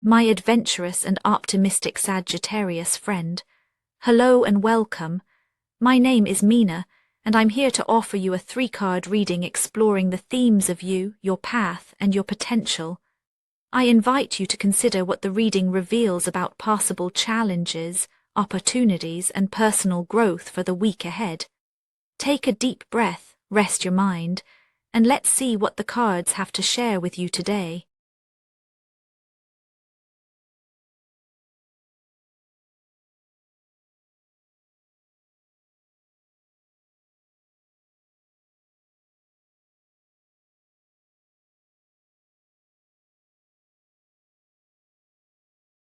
My adventurous and optimistic Sagittarius friend. Hello and welcome. My name is Mina, and I'm here to offer you a 3-card reading exploring the themes of you, your path, and your potential. I invite you to consider what the reading reveals about possible challenges, opportunities, and personal growth for the week ahead. Take a deep breath, rest your mind, and let's see what the cards have to share with you today.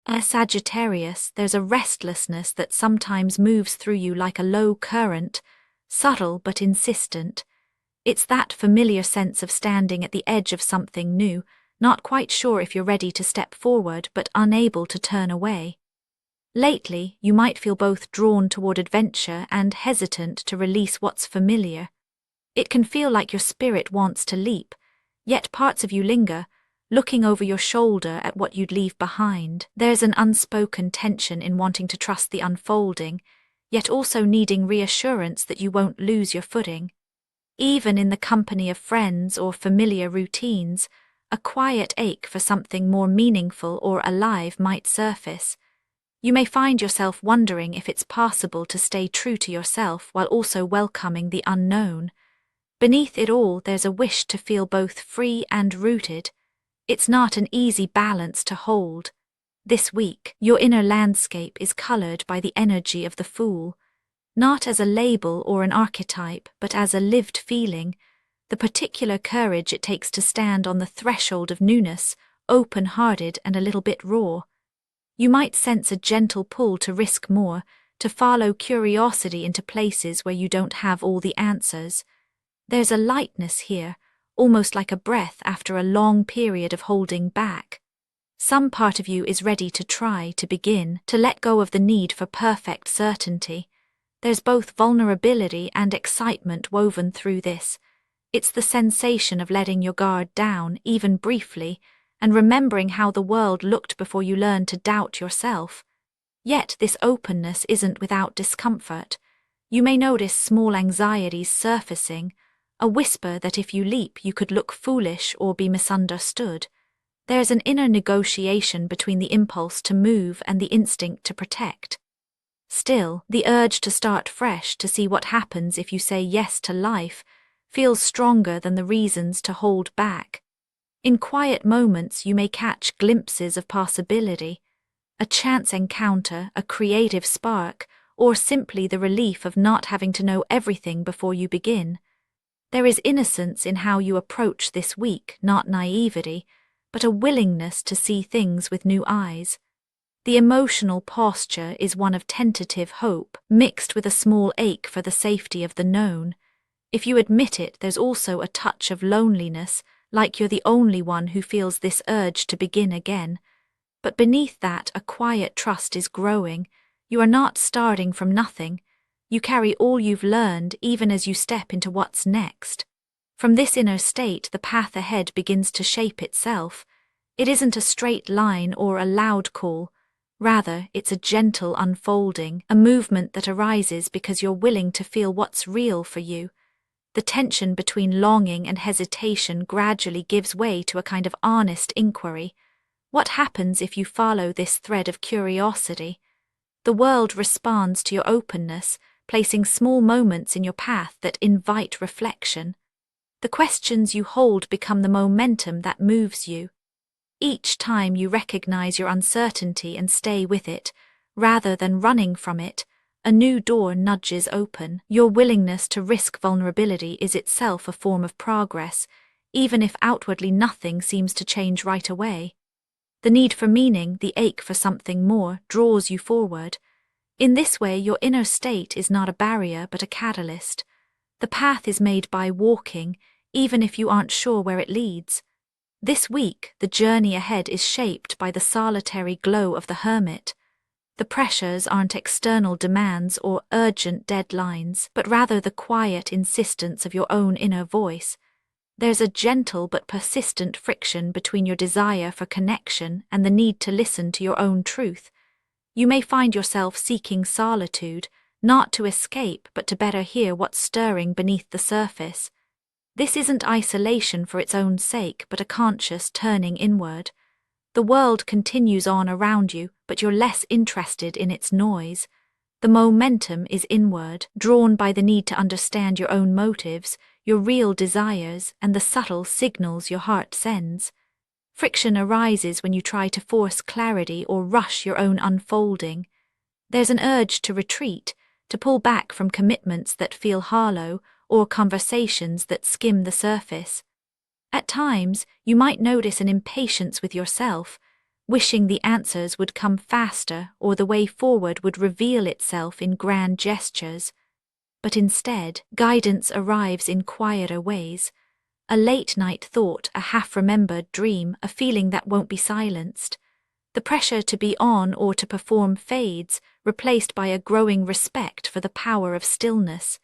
As Sagittarius, there's a restlessness that sometimes moves through you like a low current, subtle but insistent. It's that familiar sense of standing at the edge of something new, not quite sure if you're ready to step forward but unable to turn away. Lately, you might feel both drawn toward adventure and hesitant to release what's familiar. It can feel like your spirit wants to leap, yet parts of you linger, looking over your shoulder at what you'd leave behind. There's an unspoken tension in wanting to trust the unfolding, yet also needing reassurance that you won't lose your footing. Even in the company of friends or familiar routines, a quiet ache for something more meaningful or alive might surface. You may find yourself wondering if it's possible to stay true to yourself while also welcoming the unknown. Beneath it all, there's a wish to feel both free and rooted. It's not an easy balance to hold. This week, your inner landscape is colored by the energy of the Fool, not as a label or an archetype, but as a lived feeling, the particular courage it takes to stand on the threshold of newness, open-hearted and a little bit raw. You might sense a gentle pull to risk more, to follow curiosity into places where you don't have all the answers. There's a lightness here, almost like a breath after a long period of holding back. Some part of you is ready to try, to begin, to let go of the need for perfect certainty. There's both vulnerability and excitement woven through this. It's the sensation of letting your guard down, even briefly, and remembering how the world looked before you learned to doubt yourself. Yet this openness isn't without discomfort. You may notice small anxieties surfacing, a whisper that if you leap you could look foolish or be misunderstood. There's an inner negotiation between the impulse to move and the instinct to protect. Still, the urge to start fresh, to see what happens if you say yes to life, feels stronger than the reasons to hold back. In quiet moments you may catch glimpses of possibility, a chance encounter, a creative spark, or simply the relief of not having to know everything before you begin. There is innocence in how you approach this week, not naivety, but a willingness to see things with new eyes. The emotional posture is one of tentative hope, mixed with a small ache for the safety of the known. If you admit it, there's also a touch of loneliness, like you're the only one who feels this urge to begin again. But beneath that, a quiet trust is growing. You are not starting from nothing. You carry all you've learned even as you step into what's next. From this inner state, the path ahead begins to shape itself. It isn't a straight line or a loud call. Rather, it's a gentle unfolding, a movement that arises because you're willing to feel what's real for you. The tension between longing and hesitation gradually gives way to a kind of honest inquiry. What happens if you follow this thread of curiosity? The world responds to your openness, placing small moments in your path that invite reflection. The questions you hold become the momentum that moves you. Each time you recognize your uncertainty and stay with it, rather than running from it, a new door nudges open. Your willingness to risk vulnerability is itself a form of progress, even if outwardly nothing seems to change right away. The need for meaning, the ache for something more, draws you forward. In this way, your inner state is not a barrier but a catalyst. The path is made by walking, even if you aren't sure where it leads. This week, the journey ahead is shaped by the solitary glow of the hermit. The pressures aren't external demands or urgent deadlines, but rather the quiet insistence of your own inner voice. There's a gentle but persistent friction between your desire for connection and the need to listen to your own truth. You may find yourself seeking solitude, not to escape but to better hear what's stirring beneath the surface. This isn't isolation for its own sake, but a conscious turning inward. The world continues on around you, but you're less interested in its noise. The momentum is inward, drawn by the need to understand your own motives, your real desires, and the subtle signals your heart sends. Friction arises when you try to force clarity or rush your own unfolding. There's an urge to retreat, to pull back from commitments that feel hollow or conversations that skim the surface. At times, you might notice an impatience with yourself, wishing the answers would come faster or the way forward would reveal itself in grand gestures. But instead, guidance arrives in quieter ways. A late-night thought, a half-remembered dream, a feeling that won't be silenced. The pressure to be on or to perform fades, replaced by a growing respect for the power of stillness.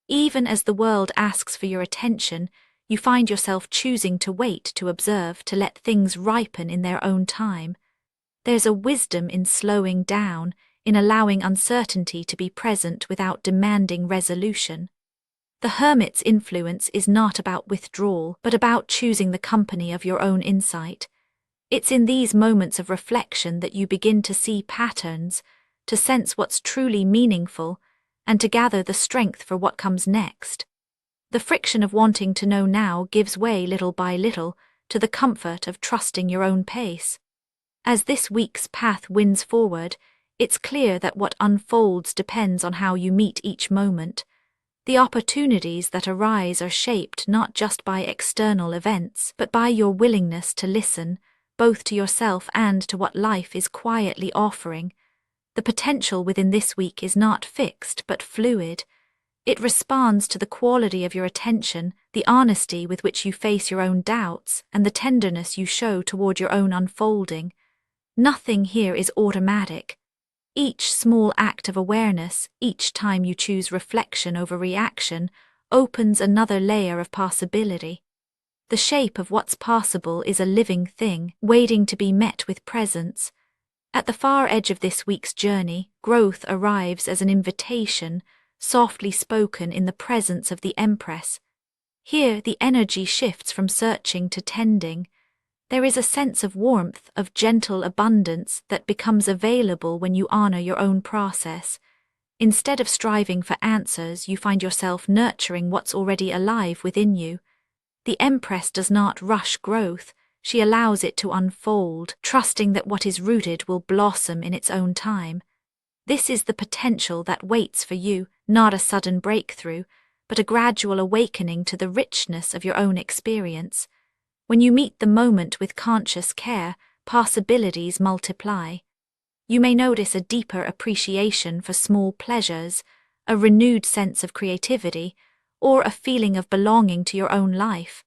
Even as the world asks for your attention, you find yourself choosing to wait, to observe, to let things ripen in their own time. There's a wisdom in slowing down, in allowing uncertainty to be present without demanding resolution. The hermit's influence is not about withdrawal, but about choosing the company of your own insight. It's in these moments of reflection that you begin to see patterns, to sense what's truly meaningful, and to gather the strength for what comes next. The friction of wanting to know now gives way little by little to the comfort of trusting your own pace. As this week's path winds forward, it's clear that what unfolds depends on how you meet each moment. The opportunities that arise are shaped not just by external events, but by your willingness to listen, both to yourself and to what life is quietly offering. The potential within this week is not fixed but fluid. It responds to the quality of your attention, the honesty with which you face your own doubts, and the tenderness you show toward your own unfolding. Nothing here is automatic. Each small act of awareness, each time you choose reflection over reaction, opens another layer of possibility. The shape of what's possible is a living thing, waiting to be met with presence. At the far edge of this week's journey, growth arrives as an invitation, softly spoken in the presence of the Empress. Here the energy shifts from searching to tending. There is a sense of warmth, of gentle abundance that becomes available when you honor your own process. Instead of striving for answers, you find yourself nurturing what's already alive within you. The Empress does not rush growth, she allows it to unfold, trusting that what is rooted will blossom in its own time. This is the potential that waits for you, not a sudden breakthrough, but a gradual awakening to the richness of your own experience. When you meet the moment with conscious care, possibilities multiply. You may notice a deeper appreciation for small pleasures, a renewed sense of creativity, or a feeling of belonging to your own life.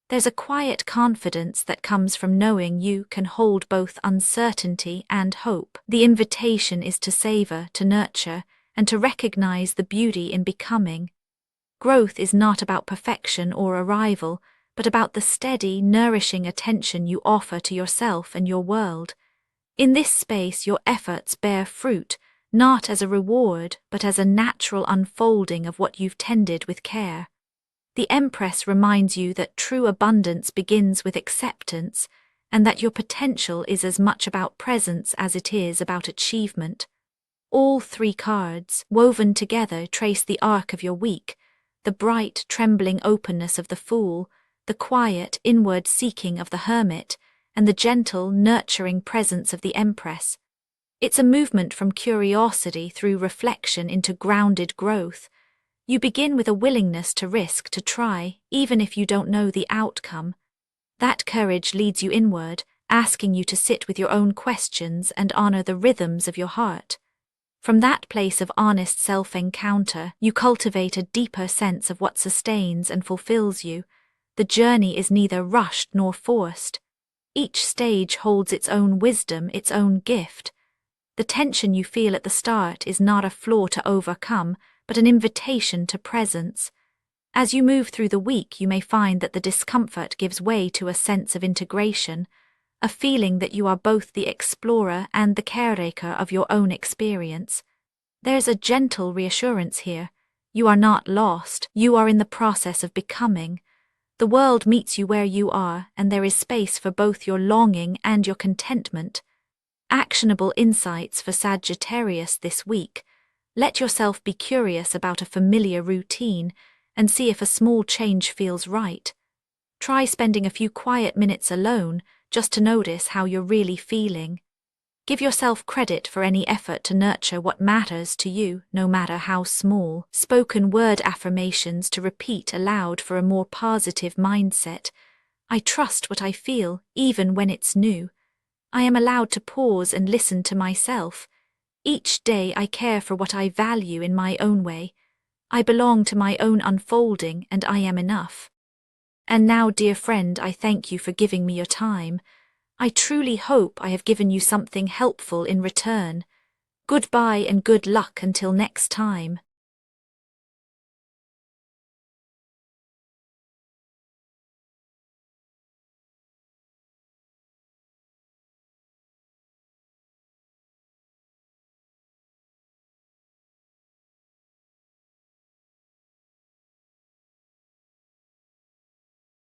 There's a quiet confidence that comes from knowing you can hold both uncertainty and hope. The invitation is to savor, to nurture, and to recognize the beauty in becoming. Growth is not about perfection or arrival, but about the steady, nourishing attention you offer to yourself and your world. In this space, your efforts bear fruit, not as a reward, but as a natural unfolding of what you've tended with care. The Empress reminds you that true abundance begins with acceptance, and that your potential is as much about presence as it is about achievement. All three cards, woven together, trace the arc of your week: the bright, trembling openness of the Fool, the quiet, inward seeking of the Hermit, and the gentle, nurturing presence of the Empress. It's a movement from curiosity through reflection into grounded growth. You begin with a willingness to risk, to try, even if you don't know the outcome. That courage leads you inward, asking you to sit with your own questions and honor the rhythms of your heart. From that place of honest self-encounter, you cultivate a deeper sense of what sustains and fulfills you. The journey is neither rushed nor forced. Each stage holds its own wisdom, its own gift. The tension you feel at the start is not a flaw to overcome, but an invitation to presence. As you move through the week, you may find that the discomfort gives way to a sense of integration, a feeling that you are both the explorer and the caretaker of your own experience. There's a gentle reassurance here. You are not lost, you are in the process of becoming. The world meets you where you are, and there is space for both your longing and your contentment. Actionable insights for Sagittarius this week. Let yourself be curious about a familiar routine and see if a small change feels right. Try spending a few quiet minutes alone just to notice how you're really feeling. Give yourself credit for any effort to nurture what matters to you, no matter how small. Spoken word affirmations to repeat aloud for a more positive mindset. I trust what I feel, even when it's new. I am allowed to pause and listen to myself. Each day I care for what I value in my own way. I belong to my own unfolding, and I am enough. And now, dear friend, I thank you for giving me your time. I truly hope I have given you something helpful in return. Goodbye and good luck until next time.